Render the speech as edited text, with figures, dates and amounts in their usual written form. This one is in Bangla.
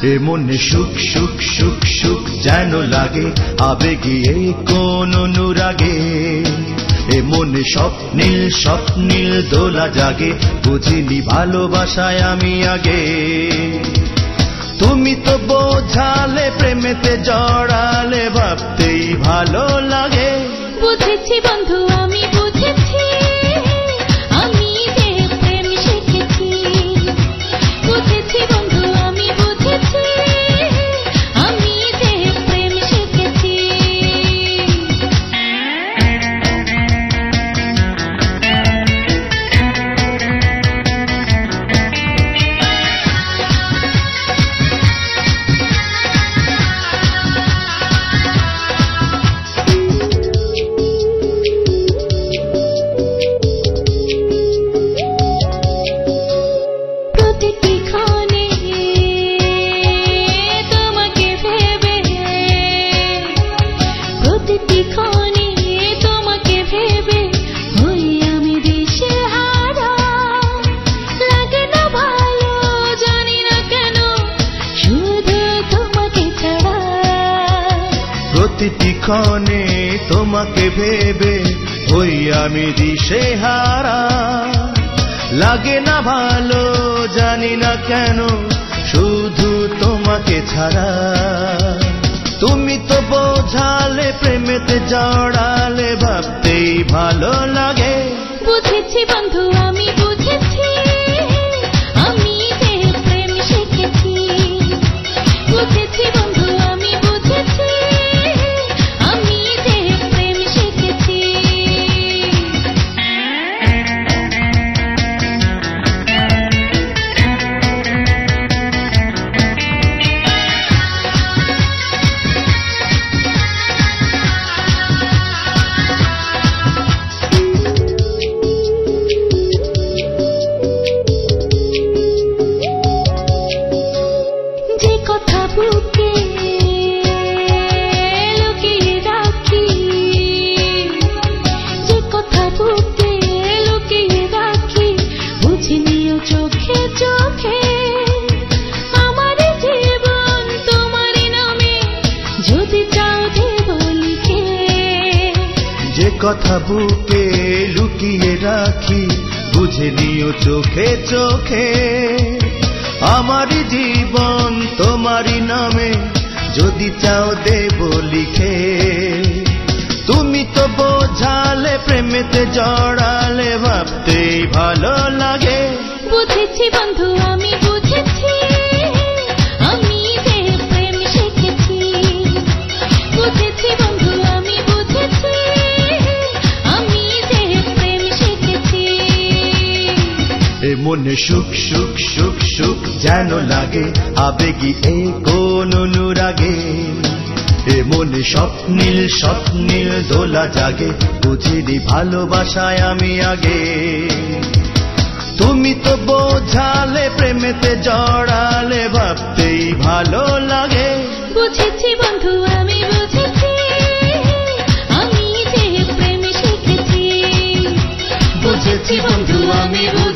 এ মনে সুখ সুখ সুখ সুখ যেন লাগে আবেগিয়ে কোন অনুরাগে এ মনে স্বপ্নীল স্বপ্নীল দোলা জাগে বুঝিনি ভালোবাসায় আমি আগে তুমি তো বোঝালে প্রেমেতে জড়ালে ভাবতেই ভালো লাগে বুঝেছি বন্ধু আমি বুঝেছি আমি যে প্রেম শিখেছি বুঝেছি বন্ধু আমি বুঝেছি আমি যে প্রেম শিখেছি প্রতিটি ক্ষণে তোমাকে ভেবে হই আমি দিশেহারা লাগে না ভালো জানি না কেন শুধু তোমাকে ছাড়া তুমি তো বোঝালে প্রেমেতে জড়ালে ভাবতেই ভালো লাগে বুঝেছি বন্ধু আমি বুঝেছি আমি যে প্রেম শিখেছি বুঝেছি বন্ধু আমি বুঝেছি আমি যে প্রেম শিখেছি বুকে লুকিয়ে রাখি যে কথা বুকে লুকিয়ে রাখি বুঝে নিও চোখে চোখে আমার জীবন তোমারই নামে যদি চাও দেব লিখে যে কথা বুকে লুকিয়ে রাখি বুঝে নিও চোখে চোখে আমারি জীবন তোমারি নামে যদি চাও দেব লিখে তুমি তো বোঝালে প্রেমেতে জড়ালে ভাবতেই ভালো লাগে বুঝেছি বন্ধু আমি বুঝেছি আমি যে প্রেম শিখেছি বুঝেছি বন্ধু আমি বুঝেছি আমি যে প্রেম শিখেছি এ মনে সুখ সুখ সুখ সুখ যেন লাগে আবেগী এই কোন অনুরাগে এ মনে স্বপ্নীল স্বপ্নীল দোলা জাগে বুঝিনি ভালোবাসায় আমি আগে তুমি তো বোঝালে প্রেমেতে জড়ালে ভাবতেই ভালো লাগে বুঝেছি বন্ধু আমি বুঝেছি আমি যে প্রেম শিখেছি বুঝেছি বন্ধু আমি বুঝেছি